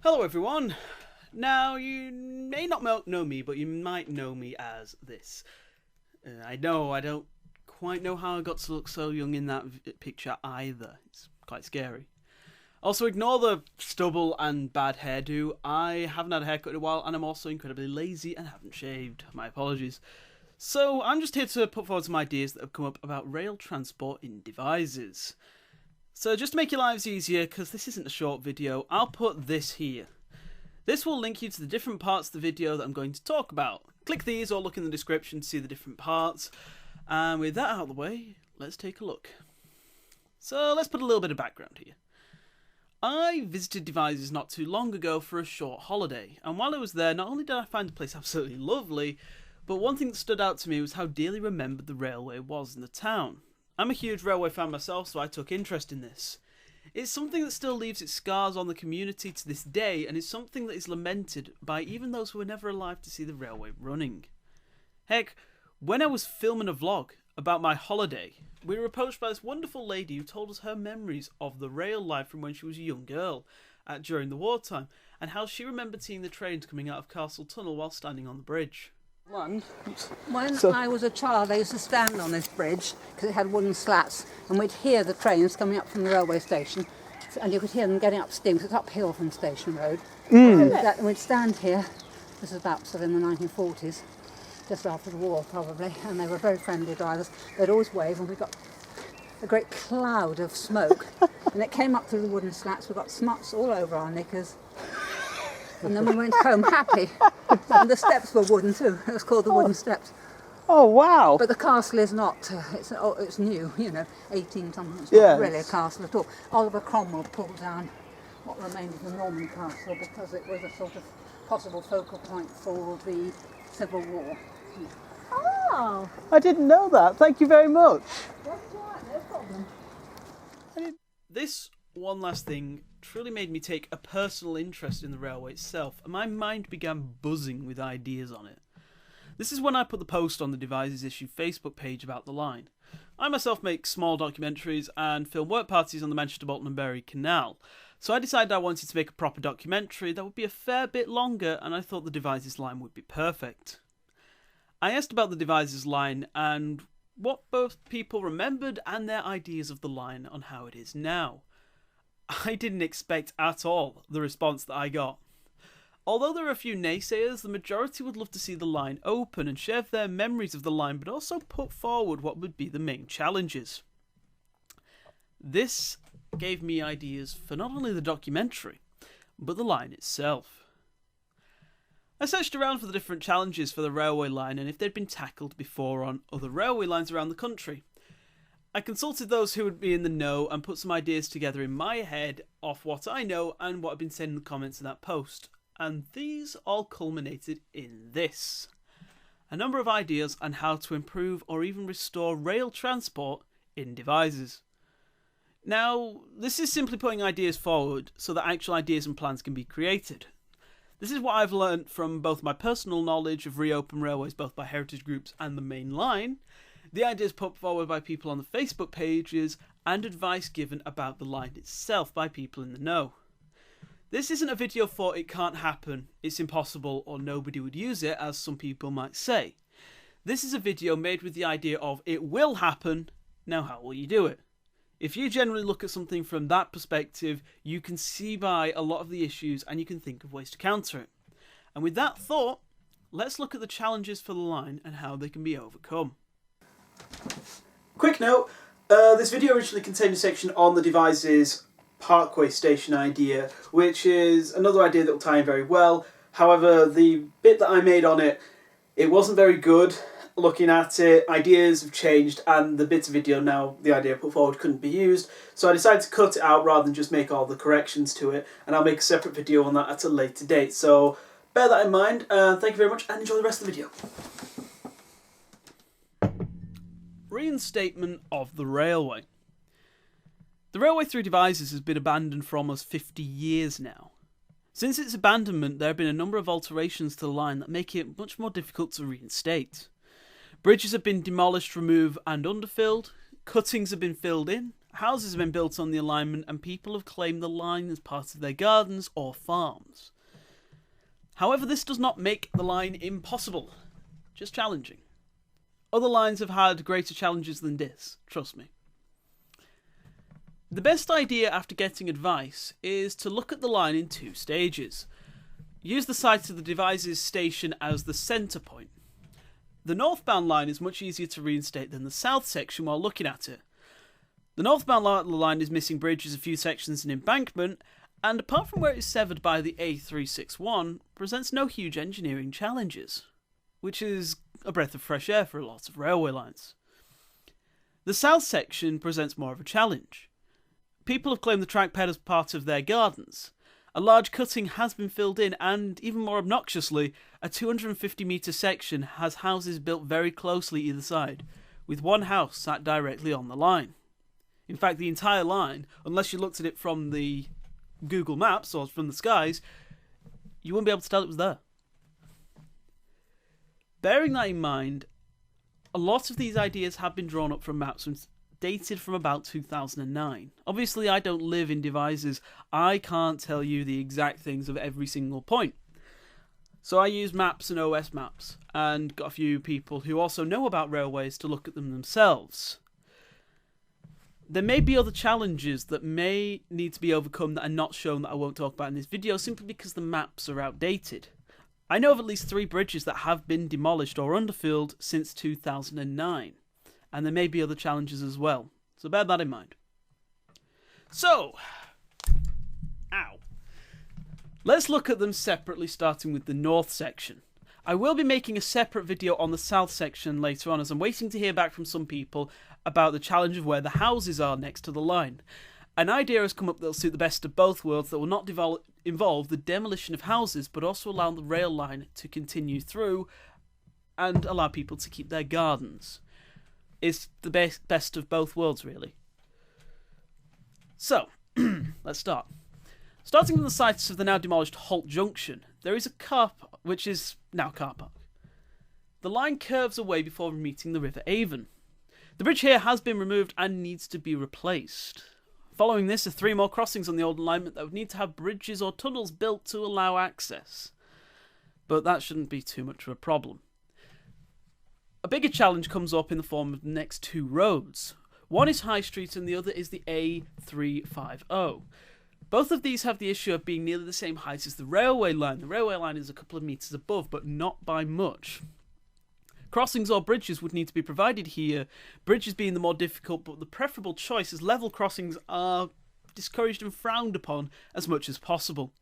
Hello everyone! Now, you may not know me, but you might know me as this. I know, I don't quite know how I got to look so young in that picture either. It's quite scary. Also, ignore the stubble and bad hairdo. I haven't had a haircut in a while, and I'm also incredibly lazy and haven't shaved. My apologies. So, I'm just here to put forward some ideas that have come up about rail transport in Devizes. So just to make your lives easier, because this isn't a short video, I'll put this here. This will link you to the different parts of the video that I'm going to talk about. Click these or look in the description to see the different parts. And with that out of the way, let's take a look. So let's put a little bit of background here. I visited Devizes not too long ago for a short holiday, and while I was there, not only did I find the place absolutely lovely, but one thing that stood out to me was how dearly remembered the railway was in the town. I'm a huge railway fan myself, so I took interest in this. It's something that still leaves its scars on the community to this day, and is something that is lamented by even those who were never alive to see the railway running. Heck, when I was filming a vlog about my holiday, we were approached by this wonderful lady who told us her memories of the rail life from when she was a young girl during the wartime, and how she remembered seeing the trains coming out of Castle Tunnel while standing on the bridge. When I was a child, I used to stand on this bridge because it had wooden slats, and we'd hear the trains coming up from the railway station, and you could hear them getting up steam because it's uphill from Station Road. And we'd stand here. This is about sort of in the 1940s, just after the war probably, and they were very friendly drivers. They'd always wave, and we got a great cloud of smoke, and it came up through the wooden slats. We got smuts all over our knickers. And then we went home happy. And the steps were wooden too. It was called the wooden steps. Oh, wow. But the castle is not, it's new, 18 something. It's Yes. not really a castle at all. Oliver Cromwell pulled down what remained of the Norman castle because it was a sort of possible focal point for the Civil War. Oh, I didn't know that. Thank you very much. That's all right, no problem. This one last thing truly made me take a personal interest in the railway itself, and my mind began buzzing with ideas on it. This is when I put the post on the Devizes issue Facebook page about the line. I myself make small documentaries and film work parties on the Manchester Bolton and Bury canal, so I decided I wanted to make a proper documentary that would be a fair bit longer, and I thought the Devizes line would be perfect. I asked about the Devizes line and what both people remembered and their ideas of the line on how it is now. I didn't expect at all the response that I got. Although there are a few naysayers, the majority would love to see the line open and share their memories of the line, but also put forward what would be the main challenges. This gave me ideas for not only the documentary, but the line itself. I searched around for the different challenges for the railway line and if they'd been tackled before on other railway lines around the country. I consulted those who would be in the know and put some ideas together in my head off what I know and what had been said in the comments of that post. And these all culminated in this. A number of ideas on how to improve or even restore rail transport in Devizes. Now, this is simply putting ideas forward so that actual ideas and plans can be created. This is what I've learnt from both my personal knowledge of reopen railways both by heritage groups and the main line, the ideas put forward by people on the Facebook pages, and advice given about the line itself by people in the know. This isn't a video for it can't happen, it's impossible, or nobody would use it, as some people might say. This is a video made with the idea of it will happen, now how will you do it? If you generally look at something from that perspective, you can see by a lot of the issues and you can think of ways to counter it. And with that thought, let's look at the challenges for the line and how they can be overcome. Quick note, this video originally contained a section on the Devizes Parkway station idea, which is another idea that will tie in very well. However, the bit that I made on it, it wasn't very good. Looking at it, ideas have changed and the bits of video now, the idea put forward couldn't be used. So I decided to cut it out rather than just make all the corrections to it, and I'll make a separate video on that at a later date. So bear that in mind, thank you very much and enjoy the rest of the video. Reinstatement of the railway. The railway through Devizes has been abandoned for almost 50 years now. Since its abandonment, there have been a number of alterations to the line that make it much more difficult to reinstate. Bridges have been demolished, removed and underfilled, cuttings have been filled in, houses have been built on the alignment and people have claimed the line as part of their gardens or farms. However, this does not make the line impossible, just challenging. Other lines have had greater challenges than this, trust me. The best idea after getting advice is to look at the line in 2 stages. Use the site of the Devizes station as the centre point. The northbound line is much easier to reinstate than the south section while looking at it. The northbound line is missing bridges, a few sections and embankment, and apart from where it is severed by the A361, presents no huge engineering challenges, which is a breath of fresh air for a lot of railway lines. The south section presents more of a challenge. People have claimed the trackbed as part of their gardens. A large cutting has been filled in and, even more obnoxiously, a 250-metre section has houses built very closely either side, with one house sat directly on the line. In fact, the entire line, unless you looked at it from the Google Maps or from the skies, you wouldn't be able to tell it was there. Bearing that in mind, a lot of these ideas have been drawn up from maps dated from about 2009. Obviously, I don't live in Devizes. I can't tell you the exact things of every single point. So I use maps and OS maps, and got a few people who also know about railways to look at them themselves. There may be other challenges that may need to be overcome that are not shown that I won't talk about in this video, simply because the maps are outdated. I know of at least 3 bridges that have been demolished or underfilled since 2009. And there may be other challenges as well, so bear that in mind. So, let's look at them separately, starting with the north section. I will be making a separate video on the south section later on, as I'm waiting to hear back from some people about the challenge of where the houses are next to the line. An idea has come up that will suit the best of both worlds, that will not involve the demolition of houses, but also allow the rail line to continue through and allow people to keep their gardens. It's the best of both worlds, really. So, let's start. Starting from the sites of the now demolished Holt Junction, there is a car park, which is now car park. The line curves away before meeting the River Avon. The bridge here has been removed and needs to be replaced. Following this are 3 more crossings on the old alignment that would need to have bridges or tunnels built to allow access. But that shouldn't be too much of a problem. A bigger challenge comes up in the form of the next 2 roads. One is High Street and the other is the A350. Both of these have the issue of being nearly the same height as the railway line. The railway line is a couple of metres above, but not by much. Crossings or bridges would need to be provided here, bridges being the more difficult, but the preferable choice, as level crossings are discouraged and frowned upon as much as possible.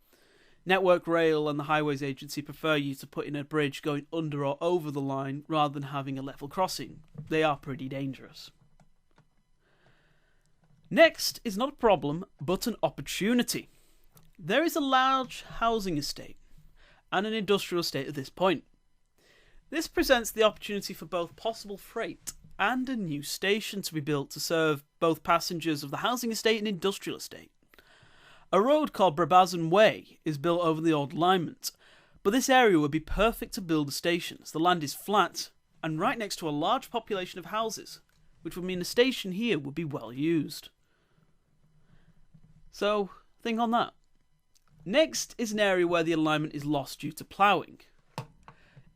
Network Rail and the Highways Agency prefer you to put in a bridge going under or over the line rather than having a level crossing. They are pretty dangerous. Next is not a problem, but an opportunity. There is a large housing estate and an industrial estate at this point. This presents the opportunity for both possible freight and a new station to be built to serve both passengers of the housing estate and industrial estate. A road called Brabazon Way is built over the old alignment, but this area would be perfect to build a station as the land is flat and right next to a large population of houses, which would mean a station here would be well used. So, think on that. Next is an area where the alignment is lost due to ploughing.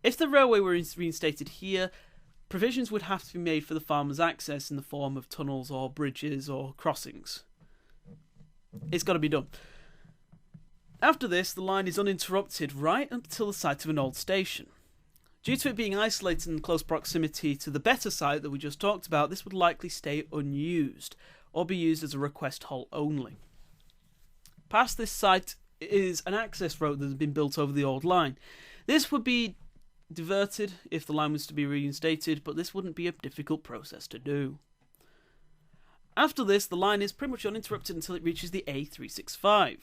If the railway were reinstated here, provisions would have to be made for the farmers' access in the form of tunnels or bridges or crossings. It's got to be done. After this, the line is uninterrupted right up till the site of an old station. Due to it being isolated in close proximity to the better site that we just talked about, this would likely stay unused, or be used as a request halt only. Past this site is an access road that has been built over the old line. This would be diverted if the line was to be reinstated, but this wouldn't be a difficult process to do. After this, the line is pretty much uninterrupted until it reaches the A365.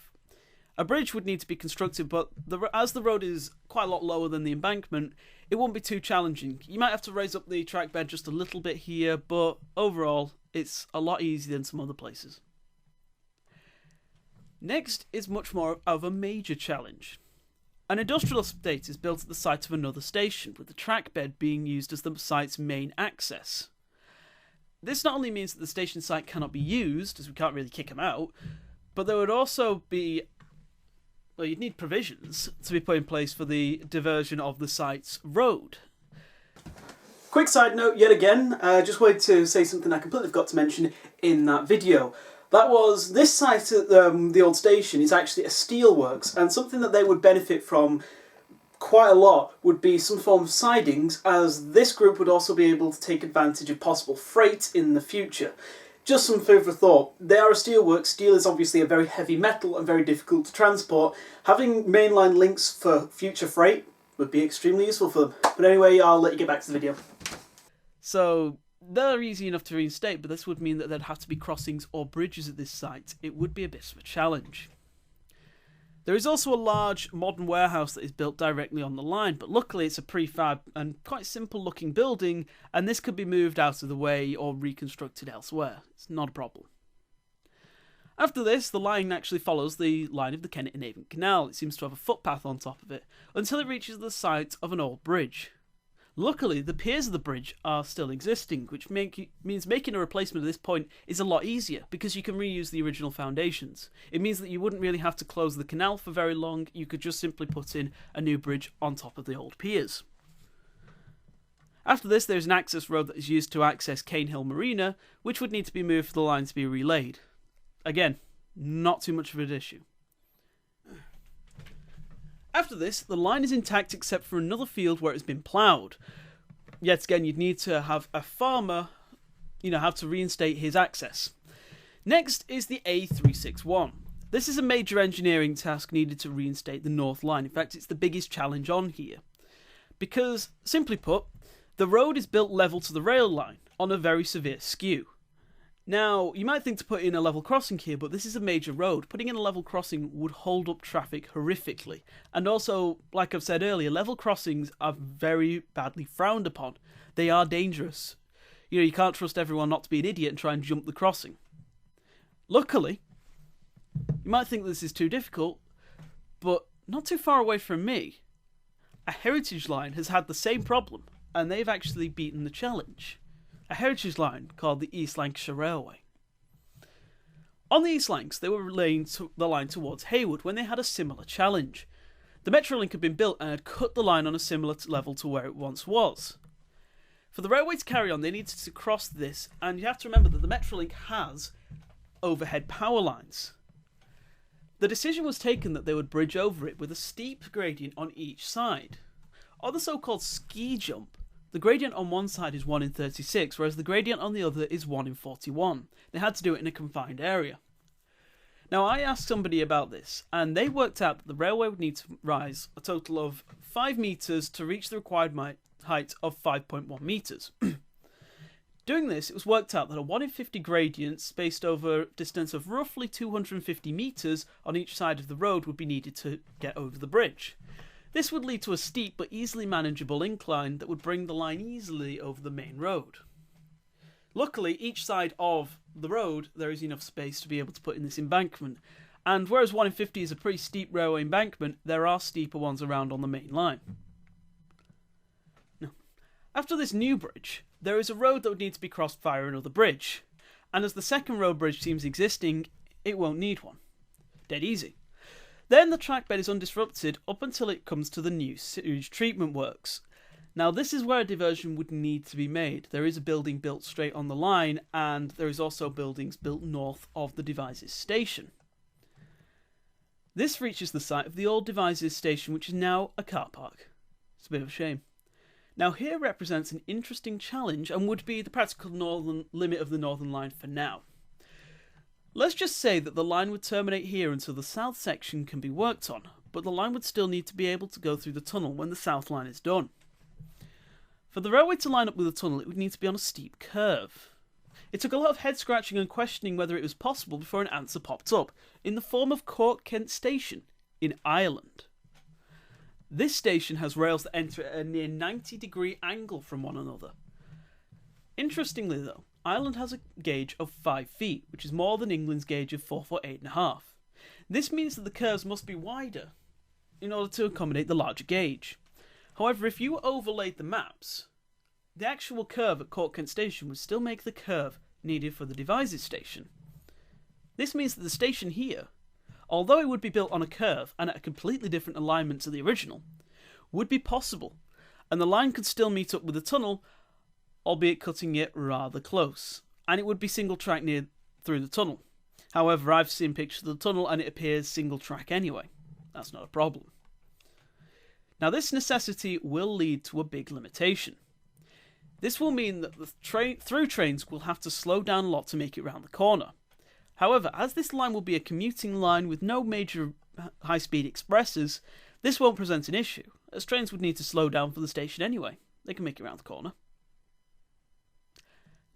A bridge would need to be constructed, but as the road is quite a lot lower than the embankment, it won't be too challenging. You might have to raise up the track bed just a little bit here, but overall, it's a lot easier than some other places. Next is much more of a major challenge. An industrial estate is built at the site of another station, with the track bed being used as the site's main access. This not only means that the station site cannot be used, as we can't really kick them out, but there would also be... well, you'd need provisions to be put in place for the diversion of the site's road. Quick side note yet again, just wanted to say something I completely forgot to mention in that video. That was, this site at the old station is actually a steelworks, and something that they would benefit from quite a lot would be some form of sidings, as this group would also be able to take advantage of possible freight in the future. Just some food for thought. They are a steelworks. Steel is obviously a very heavy metal and very difficult to transport. Having mainline links for future freight would be extremely useful for them. But anyway, I'll let you get back to the video. So, they're easy enough to reinstate, but this would mean that there'd have to be crossings or bridges at this site. It would be a bit of a challenge. There is also a large modern warehouse that is built directly on the line, but luckily it's a prefab and quite simple looking building, and this could be moved out of the way or reconstructed elsewhere. It's not a problem. After this, the line actually follows the line of the Kennet and Avon Canal. It seems to have a footpath on top of it, until it reaches the site of an old bridge. Luckily, the piers of the bridge are still existing, which means making a replacement at this point is a lot easier, because you can reuse the original foundations. It means that you wouldn't really have to close the canal for very long, you could just simply put in a new bridge on top of the old piers. After this, there's an access road that is used to access Cane Hill Marina, which would need to be moved for the line to be relayed. Again, not too much of an issue. After this, the line is intact except for another field where it's been ploughed. Yet again, you'd need to have a farmer, have to reinstate his access. Next is the A361. This is a major engineering task needed to reinstate the North Line. In fact, it's the biggest challenge on here. Because, simply put, the road is built level to the rail line on a very severe skew. Now, you might think to put in a level crossing here, but this is a major road. Putting in a level crossing would hold up traffic horrifically. And also, like I've said earlier, level crossings are very badly frowned upon. They are dangerous. You can't trust everyone not to be an idiot and try and jump the crossing. Luckily, you might think this is too difficult, but not too far away from me, a heritage line has had the same problem, and they've actually beaten the challenge. A heritage line called the East Lancashire Railway. On the East Lancs, they were relaying the line towards Haywood when they had a similar challenge. The Metrolink had been built and had cut the line on a similar level to where it once was. For the railway to carry on, they needed to cross this, and you have to remember that the Metrolink has overhead power lines. The decision was taken that they would bridge over it with a steep gradient on each side. On the so-called ski jump, the gradient on one side is 1 in 36, whereas the gradient on the other is 1 in 41. They had to do it in a confined area. Now, I asked somebody about this, and they worked out that the railway would need to rise a total of 5 metres to reach the required height of 5.1 metres. Doing this, it was worked out that a 1 in 50 gradient spaced over a distance of roughly 250 metres on each side of the road would be needed to get over the bridge. This would lead to a steep but easily manageable incline that would bring the line easily over the main road. Luckily, each side of the road there is enough space to be able to put in this embankment, and whereas 1 in 50 is a pretty steep railway embankment, there are steeper ones around on the main line. Now, after this new bridge, there is a road that would need to be crossed via another bridge, and as the second road bridge seems existing, it won't need one. Dead easy. Then the track bed is undisrupted up until it comes to the new sewage treatment works. Now this is where a diversion would need to be made. There is a building built straight on the line, and there is also buildings built north of the Devizes station. This reaches the site of the old Devizes station, which is now a car park. It's a bit of a shame. Now here represents an interesting challenge and would be the practical northern limit of the Northern Line for now. Let's just say that the line would terminate here until the south section can be worked on, but the line would still need to be able to go through the tunnel when the south line is done. For the railway to line up with the tunnel, it would need to be on a steep curve. It took a lot of head scratching and questioning whether it was possible before an answer popped up, in the form of Cork Kent Station, in Ireland. This station has rails that enter at a near 90-degree angle from one another. Interestingly though, Ireland has a gauge of 5 feet, which is more than England's gauge of 4 foot 8.5. This means that the curves must be wider in order to accommodate the larger gauge. However, if you overlaid the maps, the actual curve at Court Kent Station would still make the curve needed for the Devizes station. This means that the station here, although it would be built on a curve and at a completely different alignment to the original, would be possible, and the line could still meet up with the tunnel, albeit cutting it rather close, and it would be single track through the tunnel. However, I've seen pictures of the tunnel and it appears single track anyway. That's not a problem. Now, this necessity will lead to a big limitation. This will mean that the through trains will have to slow down a lot to make it round the corner. However, as this line will be a commuting line with no major high-speed expresses, this won't present an issue, as trains would need to slow down for the station anyway. They can make it round the corner.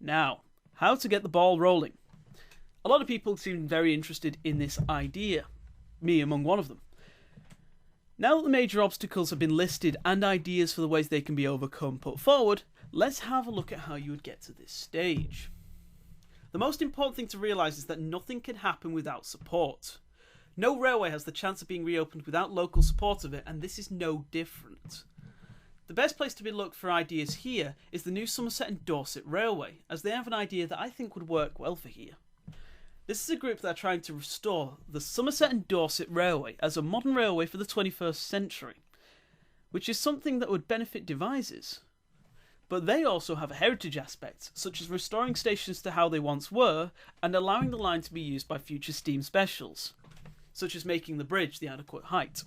Now, how to get the ball rolling. A lot of people seem very interested in this idea, me among one of them. Now that the major obstacles have been listed and ideas for the ways they can be overcome put forward, let's have a look at how you would get to this stage. The most important thing to realise is that nothing can happen without support. No railway has the chance of being reopened without local support of it, and this is no different. The best place to be looked for ideas here is the new Somerset and Dorset Railway, as they have an idea that I think would work well for here. This is a group that are trying to restore the Somerset and Dorset Railway as a modern railway for the 21st century, which is something that would benefit Devizes. But they also have a heritage aspect, such as restoring stations to how they once were and allowing the line to be used by future steam specials, such as making the bridge the adequate height.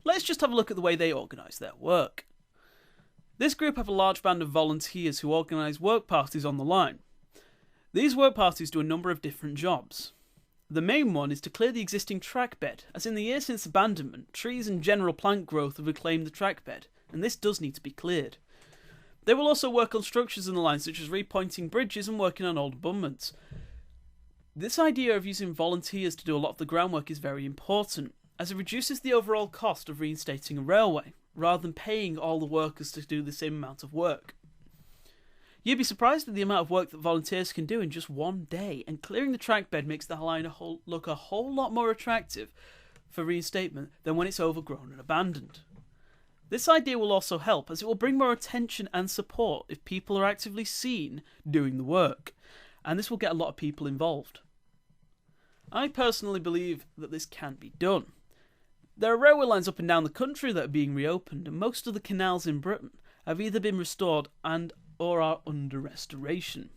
Let's just have a look at the way they organise their work. This group have a large band of volunteers who organise work parties on the line. These work parties do a number of different jobs. The main one is to clear the existing track bed, as in the years since abandonment, trees and general plant growth have reclaimed the track bed, and this does need to be cleared. They will also work on structures in the line, such as repointing bridges and working on old abutments. This idea of using volunteers to do a lot of the groundwork is very important, as it reduces the overall cost of reinstating a railway, rather than paying all the workers to do the same amount of work. You'd be surprised at the amount of work that volunteers can do in just one day, and clearing the track bed makes the line look a whole lot more attractive for reinstatement than when it's overgrown and abandoned. This idea will also help, as it will bring more attention and support if people are actively seen doing the work, and this will get a lot of people involved. I personally believe that this can be done. There are railway lines up and down the country that are being reopened, and most of the canals in Britain have either been restored or are under restoration.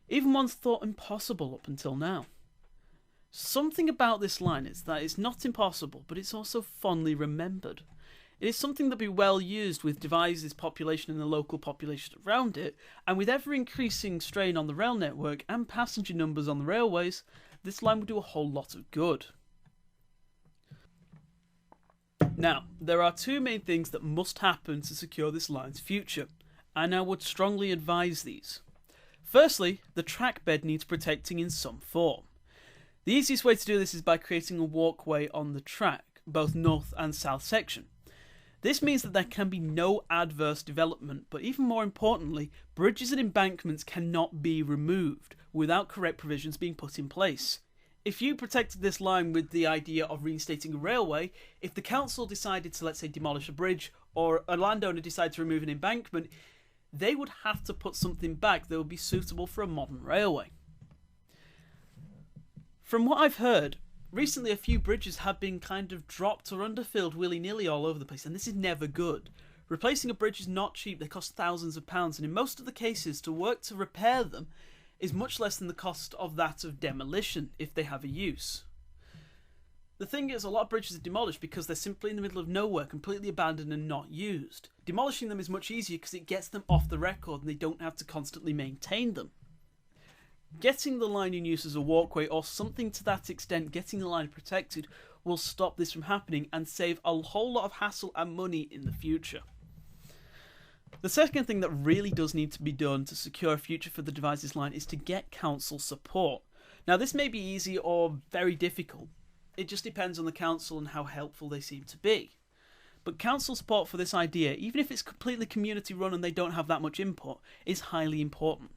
Even ones thought impossible up until now. Something about this line is that it's not impossible, but it's also fondly remembered. It is something that will be well used with Devizes population and the local population around it, and with ever-increasing strain on the rail network and passenger numbers on the railways, this line will do a whole lot of good. Now, there are two main things that must happen to secure this line's future, and I would strongly advise these. Firstly, the track bed needs protecting in some form. The easiest way to do this is by creating a walkway on the track, both north and south section. This means that there can be no adverse development, but even more importantly, bridges and embankments cannot be removed without correct provisions being put in place. If you protected this line with the idea of reinstating a railway, if the council decided to, let's say, demolish a bridge, or a landowner decided to remove an embankment, they would have to put something back that would be suitable for a modern railway. From what I've heard, recently a few bridges have been kind of dropped or underfilled willy-nilly all over the place, and this is never good. Replacing a bridge is not cheap, they cost thousands of pounds, and in most of the cases, to work to repair them is much less than the cost of that of demolition, if they have a use. The thing is, a lot of bridges are demolished because they're simply in the middle of nowhere, completely abandoned and not used. Demolishing them is much easier because it gets them off the record and they don't have to constantly maintain them. Getting the line in use as a walkway or something to that extent, getting the line protected, will stop this from happening and save a whole lot of hassle and money in the future. The second thing that really does need to be done to secure a future for the Devizes line is to get council support. Now, this may be easy or very difficult. It just depends on the council and how helpful they seem to be. But council support for this idea, even if it's completely community run and they don't have that much input, is highly important.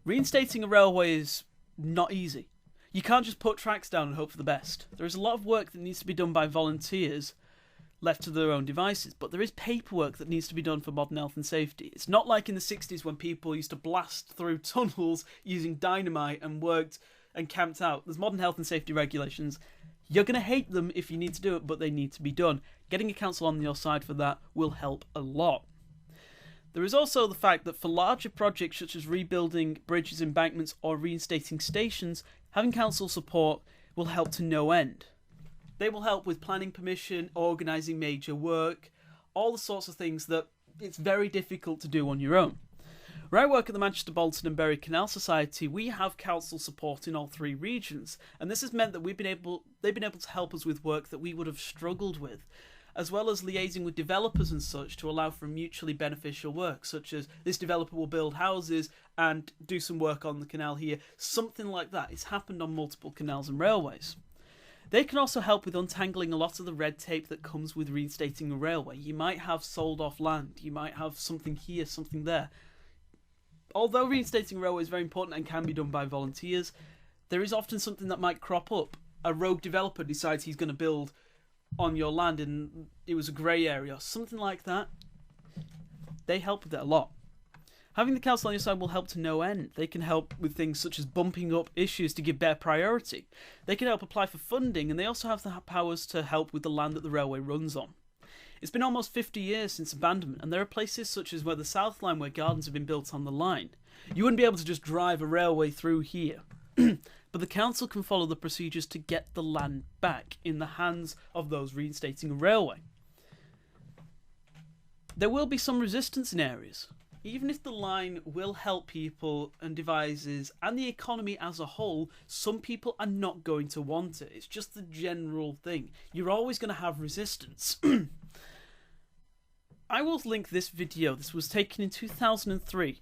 Reinstating a railway is not easy. You can't just put tracks down and hope for the best. There is a lot of work that needs to be done by volunteers, left to their own devices. But there is paperwork that needs to be done for modern health and safety. It's not like in the 60s when people used to blast through tunnels using dynamite and worked and camped out. There's modern health and safety regulations. You're going to hate them if you need to do it, but they need to be done. Getting a council on your side for that will help a lot. There is also the fact that for larger projects such as rebuilding bridges, embankments or reinstating stations, having council support will help to no end. They will help with planning permission, organising major work, all the sorts of things that it's very difficult to do on your own. Where I work at the Manchester, Bolton and Bury Canal Society, we have council support in all 3 regions, and this has meant that they've been able to help us with work that we would have struggled with, as well as liaising with developers and such to allow for mutually beneficial work, such as this developer will build houses and do some work on the canal here, something like that. It's happened on multiple canals and railways. They can also help with untangling a lot of the red tape that comes with reinstating a railway. You might have sold off land, you might have something here, something there. Although reinstating a railway is very important and can be done by volunteers, there is often something that might crop up. A rogue developer decides he's going to build on your land and it was a grey area, something like that. They help with it a lot. Having the council on your side will help to no end. They can help with things such as bumping up issues to give better priority. They can help apply for funding, and they also have the powers to help with the land that the railway runs on. It's been almost 50 years since abandonment, and there are places such as where the South Line where gardens have been built on the line. You wouldn't be able to just drive a railway through here. But the council can follow the procedures to get the land back in the hands of those reinstating a railway. There will be some resistance in areas. Even if the line will help people and devices and the economy as a whole, some people are not going to want it. It's just the general thing. You're always going to have resistance. I will link this video. This was taken in 2003.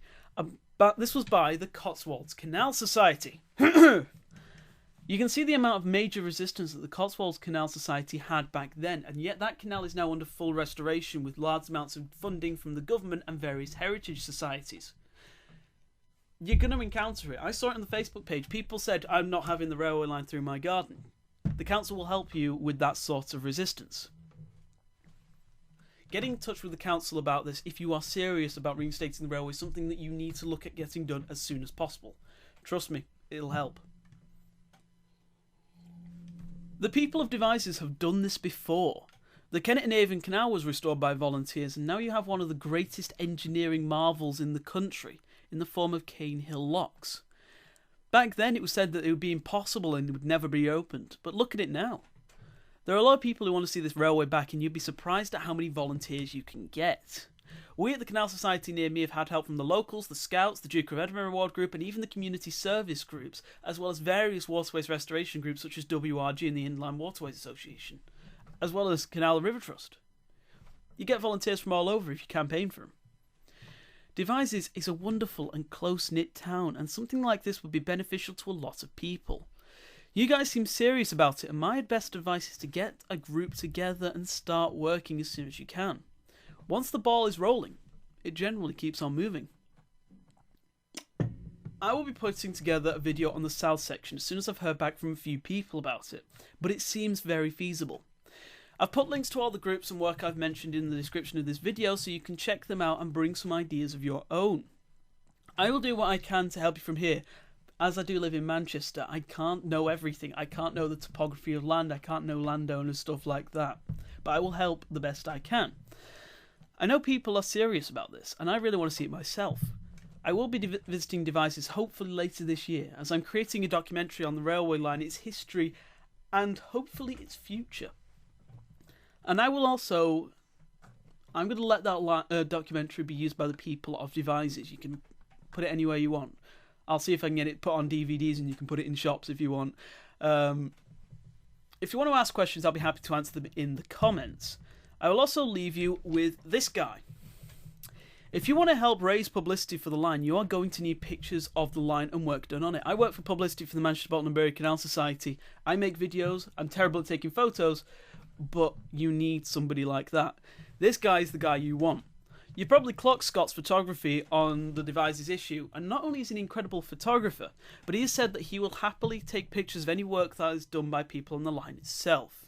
But this was by the Cotswolds Canal Society. You can see the amount of major resistance that the Cotswolds Canal Society had back then, and yet that canal is now under full restoration with large amounts of funding from the government and various heritage societies. You're going to encounter it. I saw it on the Facebook page. People said, I'm not having the railway line through my garden. The council will help you with that sort of resistance. Getting in touch with the council about this, if you are serious about reinstating the railway, is something that you need to look at getting done as soon as possible. Trust me, it'll help. The people of Devizes have done this before. The Kennet and Avon Canal was restored by volunteers, and now you have one of the greatest engineering marvels in the country, in the form of Cane Hill locks. Back then it was said that it would be impossible and it would never be opened, but look at it now. There are a lot of people who want to see this railway back, and you'd be surprised at how many volunteers you can get. We at the Canal Society near me have had help from the locals, the Scouts, the Duke of Edinburgh Award Group, and even the community service groups, as well as various waterways restoration groups such as WRG and the Inland Waterways Association, as well as Canal and River Trust. You get volunteers from all over if you campaign for them. Devizes is a wonderful and close-knit town, and something like this would be beneficial to a lot of people. You guys seem serious about it, and my best advice is to get a group together and start working as soon as you can. Once the ball is rolling, it generally keeps on moving. I will be putting together a video on the south section as soon as I've heard back from a few people about it, but it seems very feasible. I've put links to all the groups and work I've mentioned in the description of this video so you can check them out and bring some ideas of your own. I will do what I can to help you from here. As I do live in Manchester, I can't know everything. I can't know the topography of land, I can't know landowners, stuff like that. But I will help the best I can. I know people are serious about this, and I really want to see it myself. I will be visiting Devizes hopefully later this year, as I'm creating a documentary on the railway line, its history, and hopefully its future. And I will also... I'm going to let that documentary be used by the people of Devizes. You can put it anywhere you want. I'll see if I can get it put on DVDs and you can put it in shops if you want. If you want to ask questions, I'll be happy to answer them in the comments. I will also leave you with this guy. If you want to help raise publicity for the line, you are going to need pictures of the line and work done on it. I work for publicity for the Manchester, Bolton and Bury Canal Society. I make videos. I'm terrible at taking photos, but you need somebody like that. This guy is the guy you want. You probably clocked Scott's photography on the Devizes issue, and not only is he an incredible photographer, but he has said that he will happily take pictures of any work that is done by people on the line itself.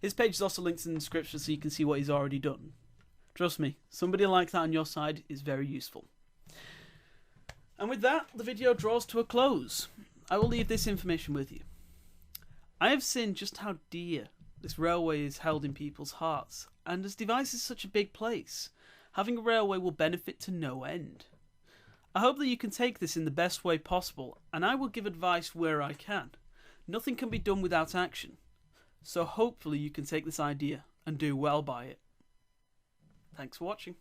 His page is also linked in the description so you can see what he's already done. Trust me, somebody like that on your side is very useful. And with that, the video draws to a close. I will leave this information with you. I have seen just how dear this railway is held in people's hearts, and as Devizes is such a big place, having a railway will benefit to no end. I hope that you can take this in the best way possible, and I will give advice where I can. Nothing can be done without action, so hopefully you can take this idea and do well by it. Thanks for watching.